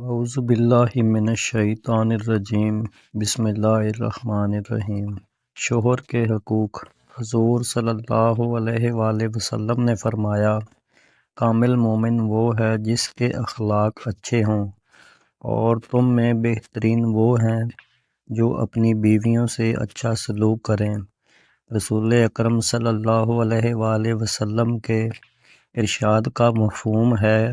اعوذ باللہ من الشیطان الرجیم بسم اللہ الرحمن الرحیم۔ شوہر کے حقوق۔ حضور صلی اللہ علیہ وآلہ وسلم نے فرمایا، کامل مومن وہ ہے جس کے اخلاق اچھے ہوں، اور تم میں بہترین وہ ہیں جو اپنی بیویوں سے اچھا سلوک کریں۔ رسول اکرم صلی اللہ علیہ وآلہ وسلم کے ارشاد کا مفہوم ہے،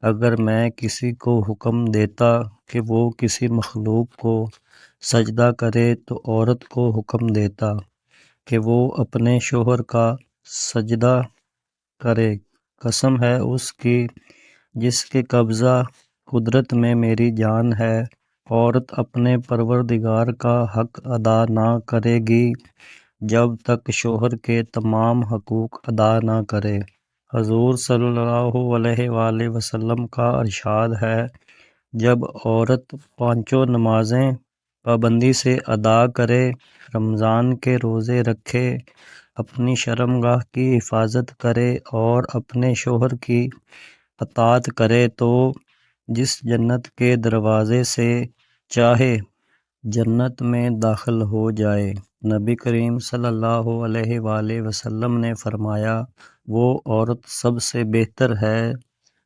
اگر میں کسی کو حکم دیتا کہ وہ کسی مخلوق کو سجدہ کرے تو عورت کو حکم دیتا کہ وہ اپنے شوہر کا سجدہ کرے۔ قسم ہے اس کی جس کے قبضہ قدرت میں میری جان ہے، عورت اپنے پروردگار کا حق ادا نہ کرے گی جب تک شوہر کے تمام حقوق ادا نہ کرے۔ حضور صلی اللہ علیہ وآلہ وسلم کا ارشاد ہے، جب عورت پانچوں نمازیں پابندی سے ادا کرے، رمضان کے روزے رکھے، اپنی شرمگاہ کی حفاظت کرے اور اپنے شوہر کی اطاعت کرے تو جس جنت کے دروازے سے چاہے جنت میں داخل ہو جائے۔ نبی کریم صلی اللہ علیہ وآلہ وسلم نے فرمایا، وہ عورت سب سے بہتر ہے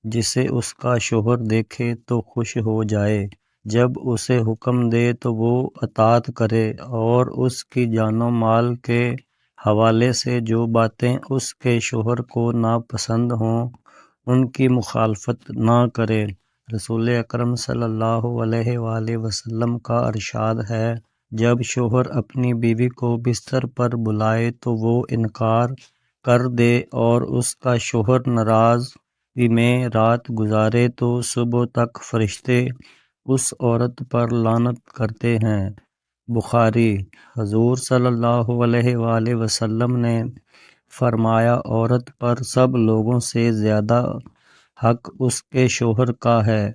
جسے اس کا شوہر دیکھے تو خوش ہو جائے، جب اسے حکم دے تو وہ اطاعت کرے، اور اس کی جان و مال کے حوالے سے جو باتیں اس کے شوہر کو ناپسند ہوں ان کی مخالفت نہ کرے۔ رسول اکرم صلی اللہ علیہ وآلہ وسلم کا ارشاد ہے، جب شوہر اپنی بیوی کو بستر پر بلائے تو وہ انکار کر دے اور اس کا شوہر ناراضی میں رات گزارے تو صبح تک فرشتے اس عورت پر لعنت کرتے ہیں۔ بخاری۔ حضور صلی اللہ علیہ وآلہ وسلم نے فرمایا، عورت پر سب لوگوں سے زیادہ حق اس کے شوہر کا ہے،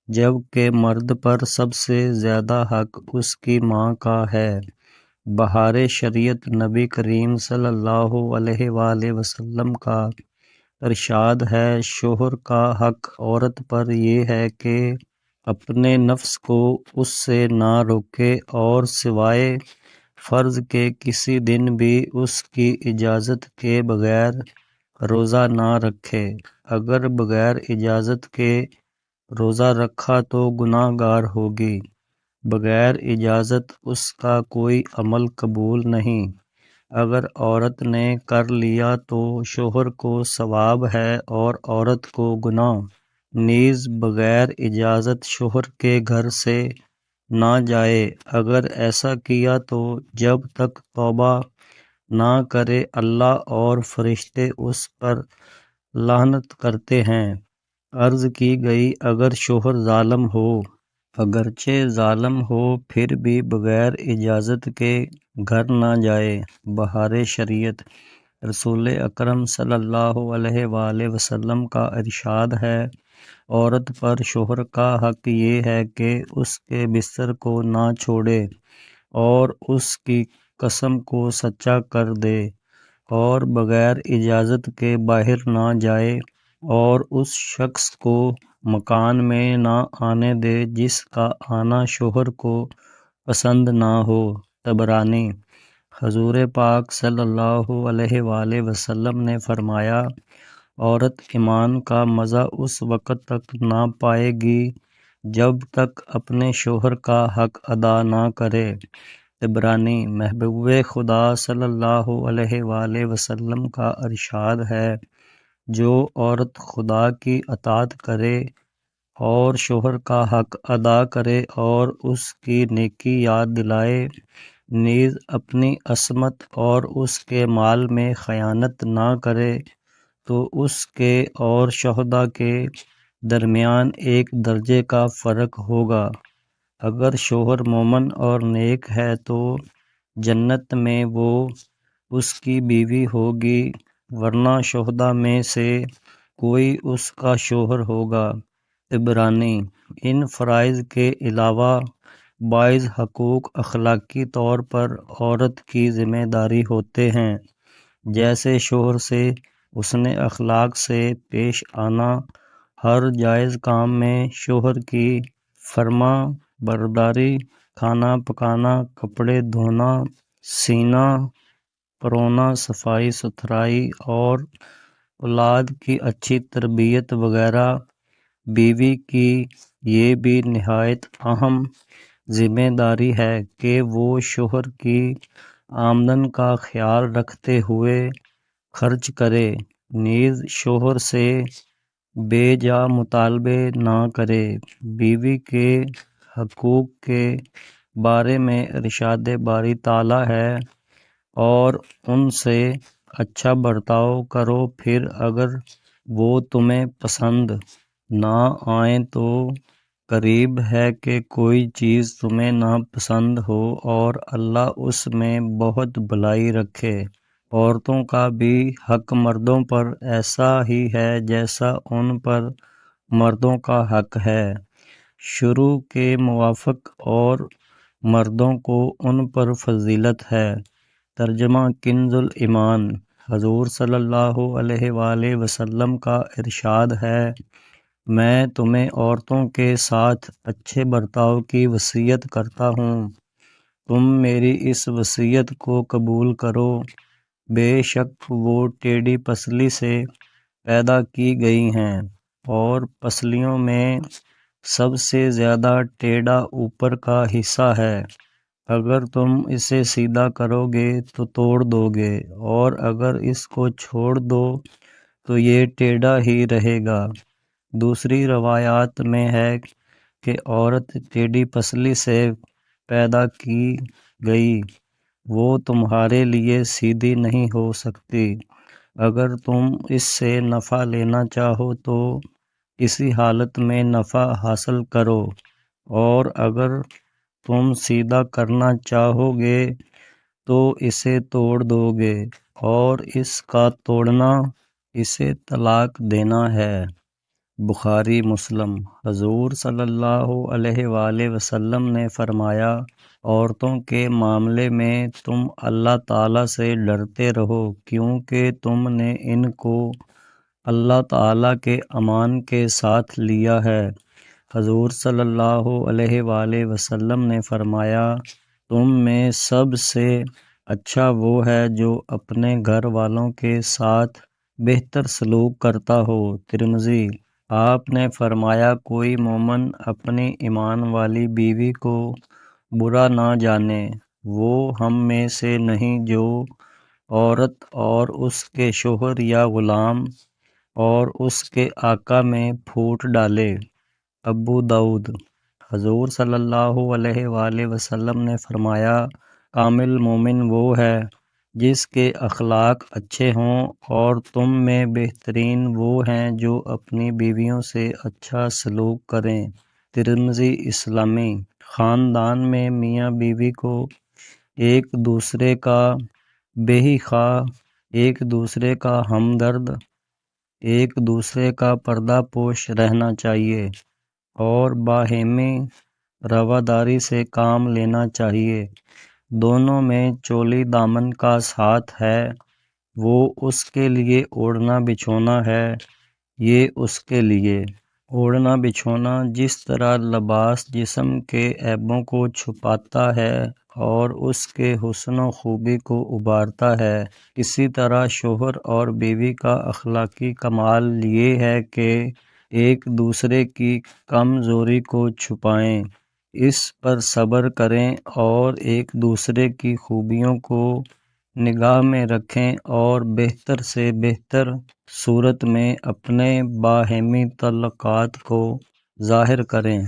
جبکہ مرد پر سب سے زیادہ حق اس کی ماں کا ہے۔ بہار شریعت۔ نبی کریم صلی اللہ علیہ وآلہ وسلم کا ارشاد ہے، شوہر کا حق عورت پر یہ ہے کہ اپنے نفس کو اس سے نہ روکے اور سوائے فرض کے کسی دن بھی اس کی اجازت کے بغیر روزہ نہ رکھے۔ اگر بغیر اجازت کے روزہ رکھا تو گناہ گار ہوگی۔ بغیر اجازت اس کا کوئی عمل قبول نہیں۔ اگر عورت نے کر لیا تو شوہر کو ثواب ہے اور عورت کو گناہ۔ نیز بغیر اجازت شوہر کے گھر سے نہ جائے، اگر ایسا کیا تو جب تک توبہ نہ کرے اللہ اور فرشتے اس پر لعنت کرتے ہیں۔ عرض کی گئی، اگر شوہر ظالم ہو، اگرچہ ظالم ہو پھر بھی بغیر اجازت کے گھر نہ جائے۔ بہار شریعت۔ رسول اکرم صلی اللہ علیہ وآلہ وسلم کا ارشاد ہے، عورت پر شوہر کا حق یہ ہے کہ اس کے بستر کو نہ چھوڑے اور اس کی قسم کو سچا کر دے، اور بغیر اجازت کے باہر نہ جائے، اور اس شخص کو مکان میں نہ آنے دے جس کا آنا شوہر کو پسند نہ ہو۔ طبرانی۔ حضور پاک صلی اللہ علیہ وآلہ وسلم نے فرمایا، عورت ایمان کا مزہ اس وقت تک نہ پائے گی جب تک اپنے شوہر کا حق ادا نہ کرے۔ طبرانی۔ محبوب خدا صلی اللہ علیہ وآلہ وسلم کا ارشاد ہے، جو عورت خدا کی اطاعت کرے اور شوہر کا حق ادا کرے اور اس کی نیکی یاد دلائے، نیز اپنی عصمت اور اس کے مال میں خیانت نہ کرے، تو اس کے اور شہداء کے درمیان ایک درجے کا فرق ہوگا۔ اگر شوہر مومن اور نیک ہے تو جنت میں وہ اس کی بیوی ہوگی، ورنہ شہداء میں سے کوئی اس کا شوہر ہوگا۔ طبرانی۔ ان فرائض کے علاوہ بعض حقوق اخلاقی طور پر عورت کی ذمہ داری ہوتے ہیں، جیسے شوہر سے حسن اخلاق سے پیش آنا، ہر جائز کام میں شوہر کی فرما برداری، کھانا پکانا، کپڑے دھونا، سینا پرونا، صفائی ستھرائی اور اولاد کی اچھی تربیت وغیرہ۔ بیوی کی یہ بھی نہایت اہم ذمہ داری ہے کہ وہ شوہر کی آمدن کا خیال رکھتے ہوئے خرچ کرے، نیز شوہر سے بے جا مطالبے نہ کرے۔ بیوی کے حقوق کے بارے میں ارشاد باری تعالیٰ ہے، اور ان سے اچھا برتاؤ کرو، پھر اگر وہ تمہیں پسند نہ آئیں تو قریب ہے کہ کوئی چیز تمہیں ناپسند ہو، اور اللہ اس میں بہت بھلائی رکھے۔ عورتوں کا بھی حق مردوں پر ایسا ہی ہے جیسا ان پر مردوں کا حق ہے، شروع کے موافق، اور مردوں کو ان پر فضیلت ہے۔ ترجمہ کنز الایمان۔ حضور صلی اللہ علیہ وآلہ وسلم کا ارشاد ہے، میں تمہیں عورتوں کے ساتھ اچھے برتاؤ کی وصیت کرتا ہوں، تم میری اس وصیت کو قبول کرو۔ بے شک وہ ٹیڑھی پسلی سے پیدا کی گئی ہیں، اور پسلیوں میں سب سے زیادہ ٹیڑھا اوپر کا حصہ ہے، اگر تم اسے سیدھا کرو گے تو توڑ دو گے، اور اگر اس کو چھوڑ دو تو یہ ٹیڑھا ہی رہے گا۔ دوسری روایات میں ہے کہ عورت ٹیڑھی پسلی سے پیدا کی گئی، وہ تمہارے لیے سیدھی نہیں ہو سکتی۔ اگر تم اس سے نفع لینا چاہو تو اسی حالت میں نفع حاصل کرو، اور اگر تم سیدھا کرنا چاہو گے تو اسے توڑ دو گے، اور اس کا توڑنا اسے طلاق دینا ہے۔ بخاری مسلم۔ حضور صلی اللہ علیہ وآلہ وسلم نے فرمایا، عورتوں کے معاملے میں تم اللہ تعالیٰ سے ڈرتے رہو، کیونکہ تم نے ان کو اللہ تعالیٰ کے امان کے ساتھ لیا ہے۔ حضور صلی اللہ علیہ وآلہ وسلم نے فرمایا، تم میں سب سے اچھا وہ ہے جو اپنے گھر والوں کے ساتھ بہتر سلوک کرتا ہو۔ ترمذی۔ آپ نے فرمایا، کوئی مومن اپنی ایمان والی بیوی کو برا نہ جانے، وہ ہم میں سے نہیں جو عورت اور اس کے شوہر یا غلام اور اس کے آقا میں پھوٹ ڈالے۔ ابو داؤد۔ حضور صلی اللہ علیہ وآلہ وسلم نے فرمایا، کامل مومن وہ ہے جس کے اخلاق اچھے ہوں، اور تم میں بہترین وہ ہیں جو اپنی بیویوں سے اچھا سلوک کریں۔ ترمذی اسلامی۔ خاندان میں میاں بیوی کو ایک دوسرے کا بہی خواہ، ایک دوسرے کا ہمدرد، ایک دوسرے کا پردہ پوش رہنا چاہیے، اور باہمی رواداری سے کام لینا چاہیے۔ دونوں میں چولی دامن کا ساتھ ہے، وہ اس کے لیے اوڑھنا بچھونا ہے، یہ اس کے لیے۔ اوڑھنا بچھونا جس طرح لباس جسم کے عیبوں کو چھپاتا ہے اور اس کے حسن و خوبی کو ابھارتا ہے، اسی طرح شوہر اور بیوی کا اخلاقی کمال یہ ہے کہ ایک دوسرے کی کمزوری کو چھپائیں، اس پر صبر کریں، اور ایک دوسرے کی خوبیوں کو نگاہ میں رکھیں، اور بہتر سے بہتر صورت میں اپنے باہمی تعلقات کو ظاہر کریں۔